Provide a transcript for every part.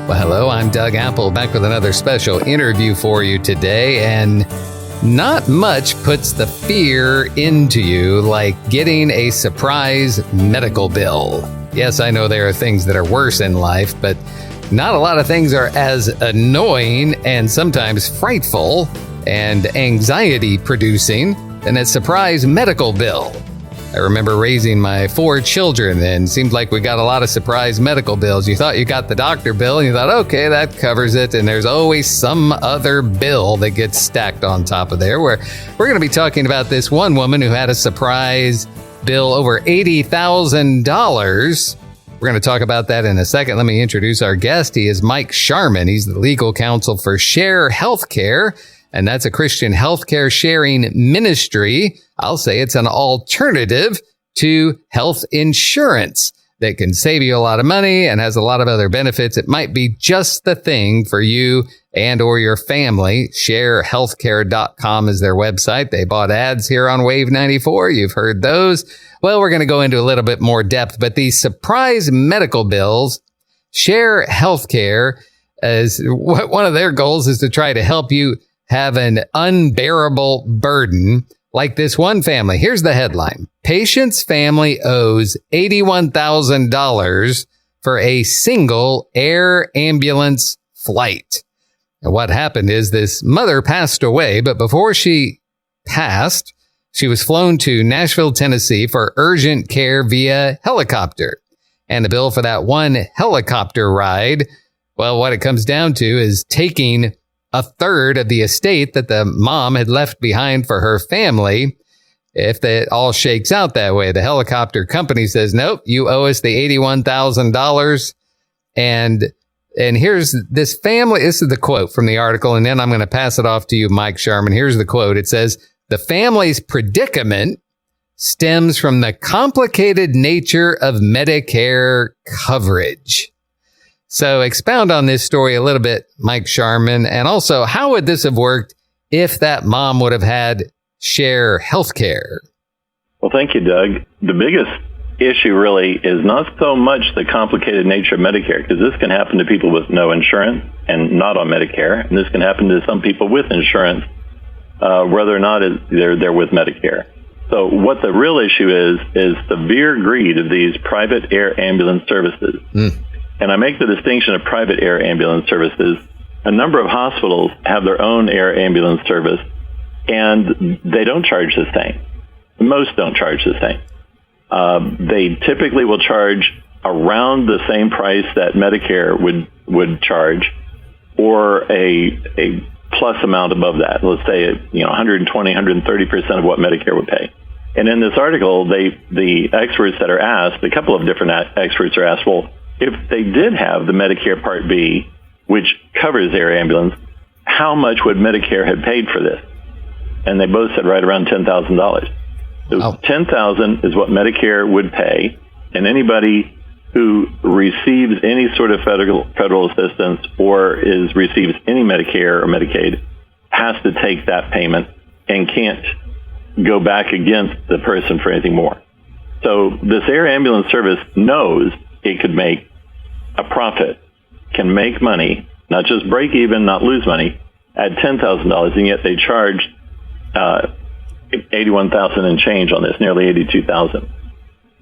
Well, hello, I'm Doug Apple, back with another special interview for you today, and not much puts the fear into you like getting a surprise medical bill. Yes, I know there are things that are worse in life, but not a lot of things are as annoying and sometimes frightful and anxiety-producing than a surprise medical bill. I remember raising my 4 children, and it seemed like we got a lot of surprise medical bills. You thought you got the doctor bill, and you thought, okay, that covers it, and there's always some other bill that gets stacked on top of there. We're going to be talking about this one woman who had a surprise bill over $80,000. We're going to talk about that in a second. Let me introduce our guest. He is Mike Sharman. He's the legal counsel for Share Healthcare, and that's a Christian healthcare sharing ministry. I'll say it's an alternative to health insurance that can save you a lot of money and has a lot of other benefits. It might be just the thing for you and or your family. ShareHealthcare.com is their website. They bought ads here on Wave 94. You've heard those. Well, we're going to go into a little bit more depth, but these surprise medical bills, Share Healthcare, one of their goals is to try to help you have an unbearable burden like this one family. Here's the headline. Patient's family owes $81,000 for a single air ambulance flight. And what happened is this mother passed away, but before she passed, she was flown to Nashville, Tennessee for urgent care via helicopter. And the bill for that one helicopter ride, well, what it comes down to is taking a third of the estate that the mom had left behind for her family. If that all shakes out that way, the helicopter company says, nope, you owe us the $81,000. And here's this family. This is the quote from the article. And then I'm going to pass it off to you, Mike Sharman. Here's the quote. It says, the family's predicament stems from the complicated nature of Medicare coverage. So expound on this story a little bit, Mike Sharman, and also how would this have worked if that mom would have had Share Healthcare? Well, thank you, Doug. The biggest issue really is not so much the complicated nature of Medicare, because this can happen to people with no insurance and not on Medicare, and this can happen to some people with insurance, whether or not they're with Medicare. So what the real issue is severe greed of these private air ambulance services. And I make the distinction of private air ambulance services. A number of hospitals have their own air ambulance service, and they don't charge the same. Most don't charge the same. They typically will charge around the same price that Medicare would charge, or a plus amount above that. Let's say 120, 130% of what Medicare would pay. And in this article, the experts that are asked, a couple of different experts are asked, well, if they did have the Medicare Part B, which covers air ambulance, how much would Medicare have paid for this? And they both said right around $10,000. So $10,000 is what Medicare would pay, and anybody who receives any sort of federal assistance or receives any Medicare or Medicaid has to take that payment and can't go back against the person for anything more. So this air ambulance service knows it could make a profit, can make money, not just break even, not lose money, at $10,000, and yet they charge $81,000 and change on this, nearly $82,000.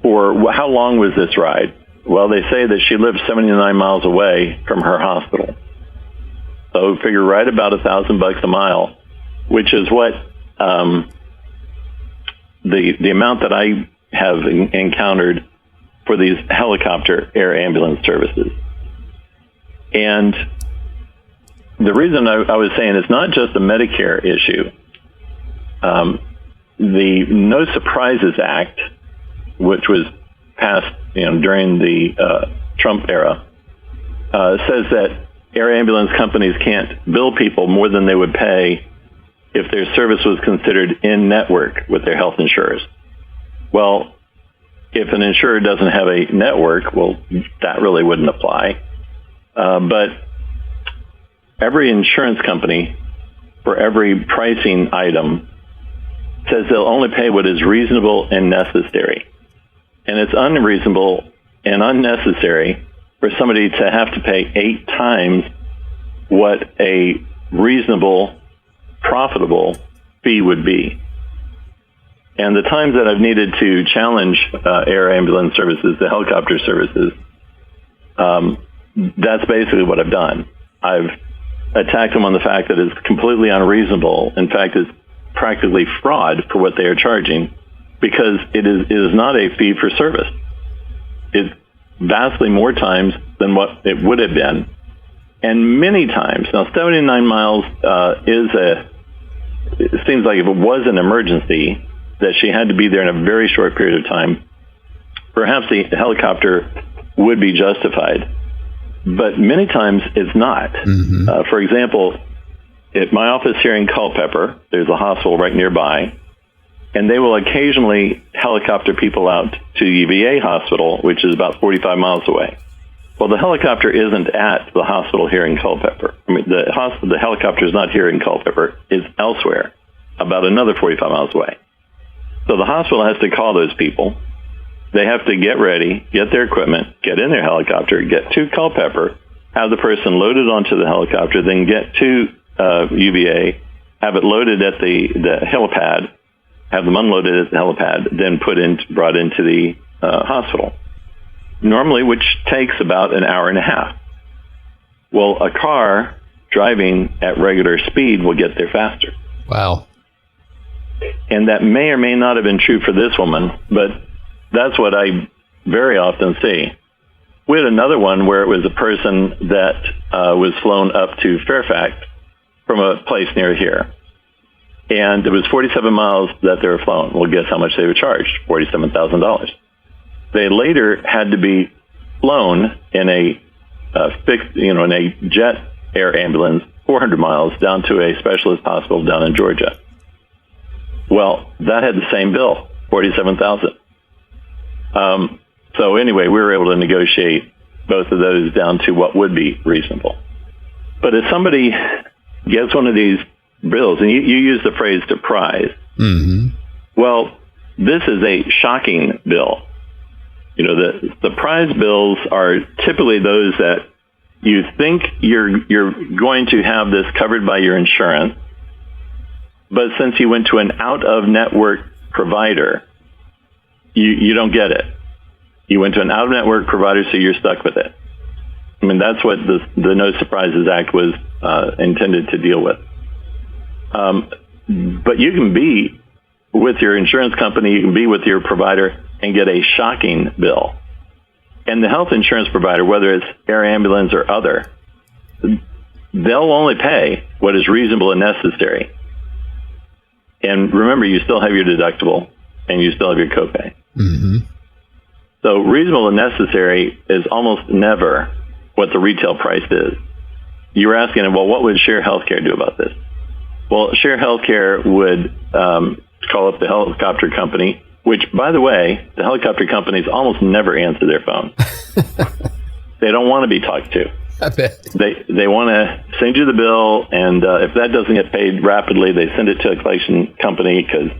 For how long was this ride? Well, they say that she lived 79 miles away from her hospital. So figure right about $1,000 a mile, which is what the amount that I have encountered for these helicopter air ambulance services. And the reason I was saying it's not just a Medicare issue. The No Surprises Act, which was passed during the Trump era, says that air ambulance companies can't bill people more than they would pay if their service was considered in-network with their health insurers. Well, if an insurer doesn't have a network, well, that really wouldn't apply. But every insurance company, for every pricing item, says they'll only pay what is reasonable and necessary. And it's unreasonable and unnecessary for somebody to have to pay 8 times what a reasonable, profitable fee would be. And the times that I've needed to challenge air ambulance services, the helicopter services, that's basically what I've done. I've attacked them on the fact that it's completely unreasonable. In fact, it's practically fraud for what they are charging, because it is not a fee for service. It's vastly more times than what it would have been. And many times, now 79 miles it seems like if it was an emergency, that she had to be there in a very short period of time, perhaps the helicopter would be justified. But many times it's not. Mm-hmm. For example, at my office here in Culpeper, there's a hospital right nearby, and they will occasionally helicopter people out to UVA Hospital, which is about 45 miles away. Well, the helicopter isn't at the hospital here in Culpeper. I mean, the helicopter is not here in Culpeper. It's elsewhere, about another 45 miles away. So the hospital has to call those people. They have to get ready, get their equipment, get in their helicopter, get to Culpeper, have the person loaded onto the helicopter, then get to UVA, have it loaded at the helipad, have them unloaded at the helipad, then brought into the hospital. Normally, which takes about an hour and a half. Well, a car driving at regular speed will get there faster. Wow. And that may or may not have been true for this woman, but that's what I very often see. We had another one where it was a person that was flown up to Fairfax from a place near here. And it was 47 miles that they were flown. Well, guess how much they were charged? $47,000. They later had to be flown in a in a jet air ambulance 400 miles down to a specialist hospital down in Georgia. Well, that had the same bill, $47,000. So anyway, we were able to negotiate both of those down to what would be reasonable. But if somebody gets one of these bills, and you use the phrase surprise, mm-hmm. Well, this is a shocking bill. You know, the surprise bills are typically those that you think you're going to have this covered by your insurance, but since you went to an out-of-network provider, you don't get it. You went to an out-of-network provider, so you're stuck with it. I mean, that's what the No Surprises Act was intended to deal with. But you can be with your insurance company, you can be with your provider and get a shocking bill. And the health insurance provider, whether it's air ambulance or other, they'll only pay what is reasonable and necessary. And remember, you still have your deductible and you still have your copay. Mm-hmm. So reasonable and necessary is almost never what the retail price is. You were asking, well, what would Share Healthcare do about this? Well, Share Healthcare would call up the helicopter company, which, by the way, the helicopter companies almost never answer their phone. They don't want to be talked to. I bet. They want to send you the bill, and if that doesn't get paid rapidly, they send it to a collection company because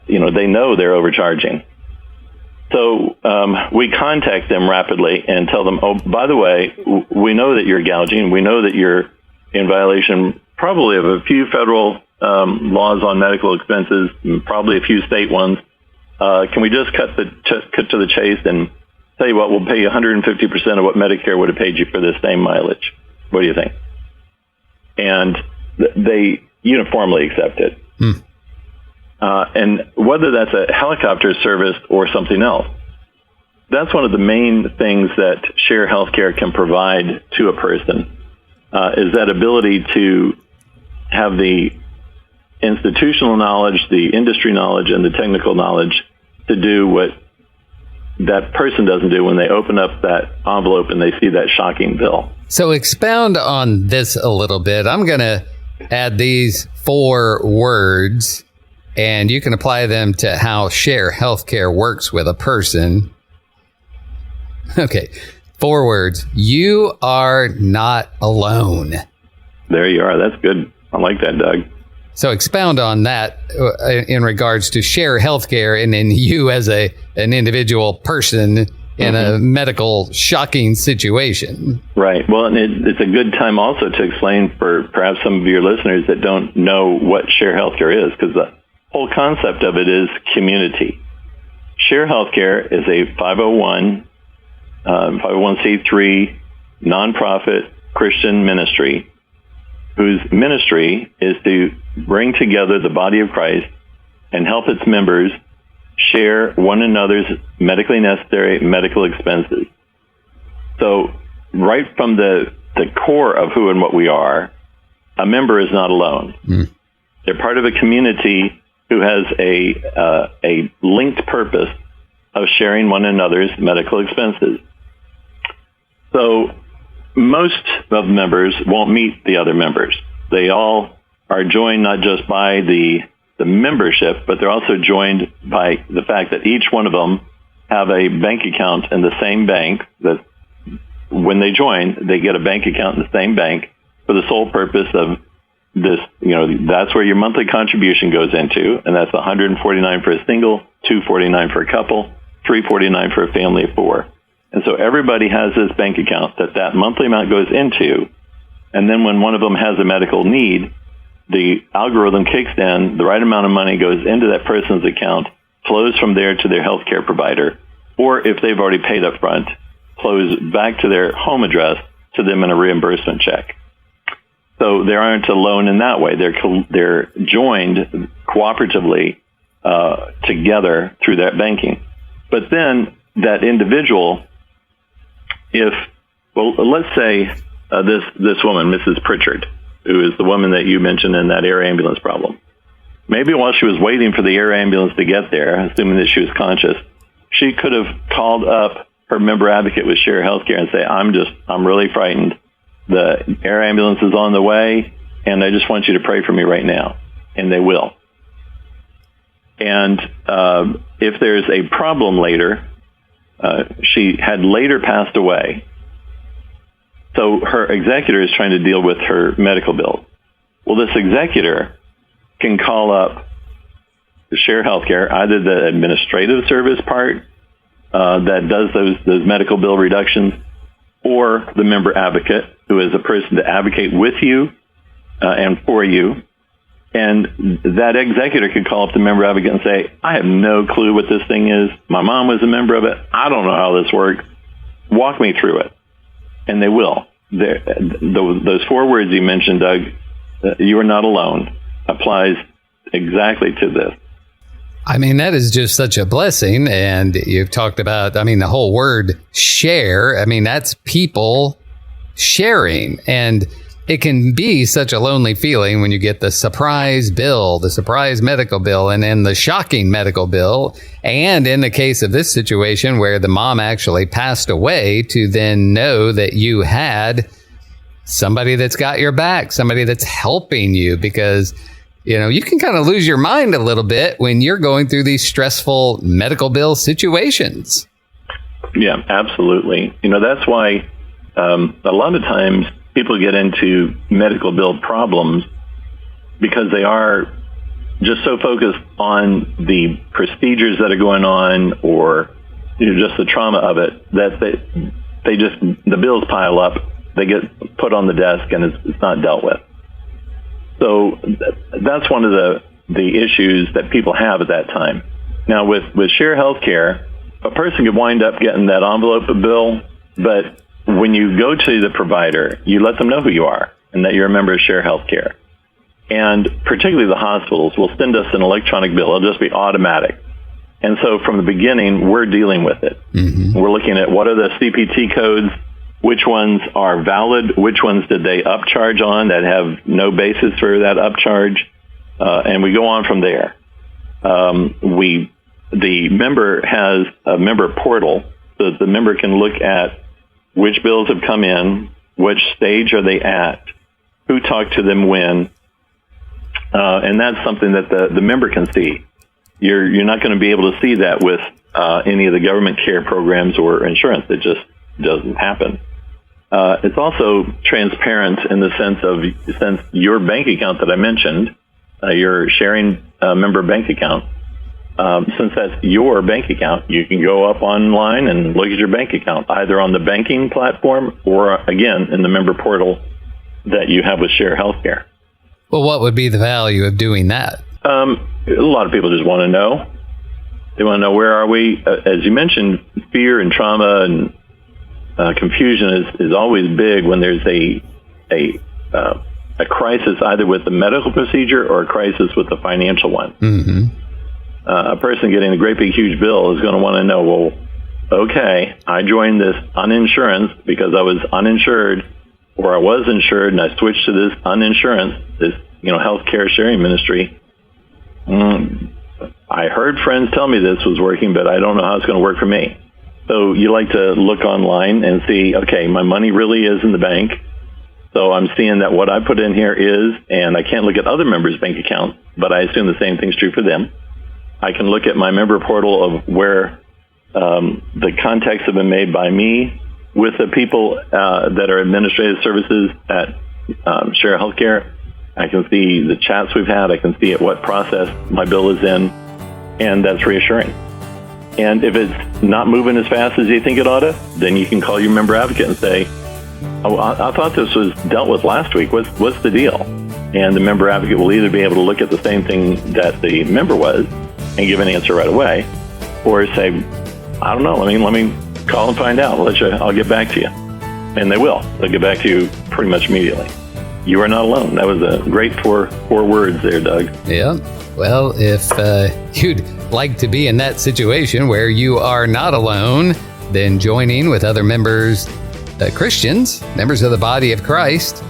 they know they're overcharging. So we contact them rapidly and tell them, oh, by the way, we know that you're gouging. We know that you're in violation probably of a few federal laws on medical expenses, and probably a few state ones. Can we just cut to the chase and tell you what, we'll pay you 150% of what Medicare would have paid you for the same mileage. What do you think? And they uniformly accept it. And whether that's a helicopter service or something else, that's one of the main things that Share Healthcare can provide to a person, is that ability to have the institutional knowledge, the industry knowledge, and the technical knowledge to do what that person doesn't do when they open up that envelope and they see that shocking bill. So expound on this a little bit. I'm going to add these 4 words, and you can apply them to how Share Healthcare works with a person. Okay, 4 words. You are not alone. There you are. That's good. I like that, Doug. So expound on that in regards to Share Healthcare, and then you as an individual person in a medical shocking situation. Right. Well, and it's a good time also to explain for perhaps some of your listeners that don't know what share healthcare is, because the whole concept of it is community. Share healthcare is a 501c3 nonprofit Christian ministry whose ministry is to bring together the body of Christ and help its members share one another's medically necessary medical expenses. So right from the core of who and what we are, a member is not alone. They're part of a community who has a linked purpose of sharing one another's medical expenses. So most of the members won't meet the other members. They all are joined not just by the membership, but they're also joined by the fact that each one of them have a bank account in the same bank. That when they join, they get a bank account in the same bank for the sole purpose of this. That's where your monthly contribution goes into, and that's $149 for a single, $249 for a couple, $349 for a family of four. And so everybody has this bank account that monthly amount goes into, and then when one of them has a medical need, the algorithm kicks in, the right amount of money goes into that person's account, flows from there to their healthcare provider, or if they've already paid up front, flows back to their home address to them in a reimbursement check. So they aren't alone in that way. They're joined cooperatively together through that banking. But then that individual, let's say this woman, Mrs. Pritchard, who is the woman that you mentioned in that air ambulance problem. Maybe while she was waiting for the air ambulance to get there, assuming that she was conscious, she could have called up her member advocate with Share Healthcare and say, I'm really frightened. The air ambulance is on the way, and I just want you to pray for me right now. And they will. And if there's a problem later, she had later passed away. So her executor is trying to deal with her medical bill. Well, this executor can call up Share Healthcare, either the administrative service part that does those medical bill reductions, or the member advocate, who is a person to advocate with you and for you. And that executor could call up the member advocate and say, I have no clue what this thing is. My mom was a member of it. I don't know how this works. Walk me through it. And they will. Those four words you mentioned, Doug, you are not alone, applies exactly to this. I mean, that is just such a blessing. And you've talked about, the whole word share. That's people sharing. And it can be such a lonely feeling when you get the surprise bill, the surprise medical bill, and then the shocking medical bill. And in the case of this situation where the mom actually passed away, to then know that you had somebody that's got your back, somebody that's helping you, because you can kind of lose your mind a little bit when you're going through these stressful medical bill situations. Yeah, absolutely. That's why a lot of times people get into medical bill problems because they are just so focused on the procedures that are going on, or just the trauma of it, that the bills pile up, they get put on the desk, and it's not dealt with. So that's one of the issues that people have at that time. Now with Share Healthcare, a person could wind up getting that envelope bill, but when you go to the provider, you let them know who you are and that you're a member of Share Healthcare. And particularly the hospitals will send us an electronic bill. It'll just be automatic. And so from the beginning, we're dealing with it. Mm-hmm. We're looking at what are the CPT codes, which ones are valid, which ones did they upcharge on that have no basis for that upcharge, and we go on from there. The member has a member portal, so that the member can look at which bills have come in, which stage are they at, who talked to them when, and that's something that the member can see. You're not going to be able to see that with any of the government care programs or insurance. It just doesn't happen. It's also transparent in the sense your bank account that I mentioned, your sharing member bank account, since that's your bank account, you can go up online and look at your bank account, either on the banking platform or, again, in the member portal that you have with Share Healthcare. Well, what would be the value of doing that? A lot of people just want to know. They want to know, where are we? As you mentioned, fear and trauma and confusion is always big when there's a crisis, either with the medical procedure or a crisis with the financial one. Mm-hmm. A person getting a great big huge bill is going to want to know, well, okay, I joined this uninsurance because I was uninsured, or I was insured and I switched to this uninsurance, this healthcare sharing ministry. I heard friends tell me this was working, but I don't know how it's going to work for me. So you like to look online and see, okay, my money really is in the bank. So I'm seeing that what I put in here is, and I can't look at other members' bank accounts, but I assume the same thing's true for them. I can look at my member portal of where the contacts have been made by me with the people that are administrative services at Share Healthcare. I can see the chats we've had. I can see at what process my bill is in, and that's reassuring. And if it's not moving as fast as you think it ought to, then you can call your member advocate and say, oh, I thought this was dealt with last week. What's the deal? And the member advocate will either be able to look at the same thing that the member was and give an answer right away, or say, I don't know, let me call and find out. I'll get back to you. And they will. They'll get back to you pretty much immediately. You are not alone. That was a great four words there, Doug. Yeah. Well, if you'd like to be in that situation where you are not alone, then joining with other members, Christians, members of the body of Christ,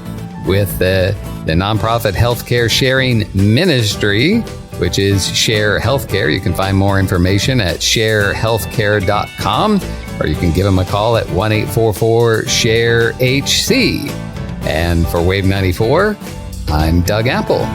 with the nonprofit healthcare sharing ministry, which is Share Healthcare. You can find more information at sharehealthcare.com, or you can give them a call at 1-844-SHARE-HC. And for Wave 94, I'm Doug Apple.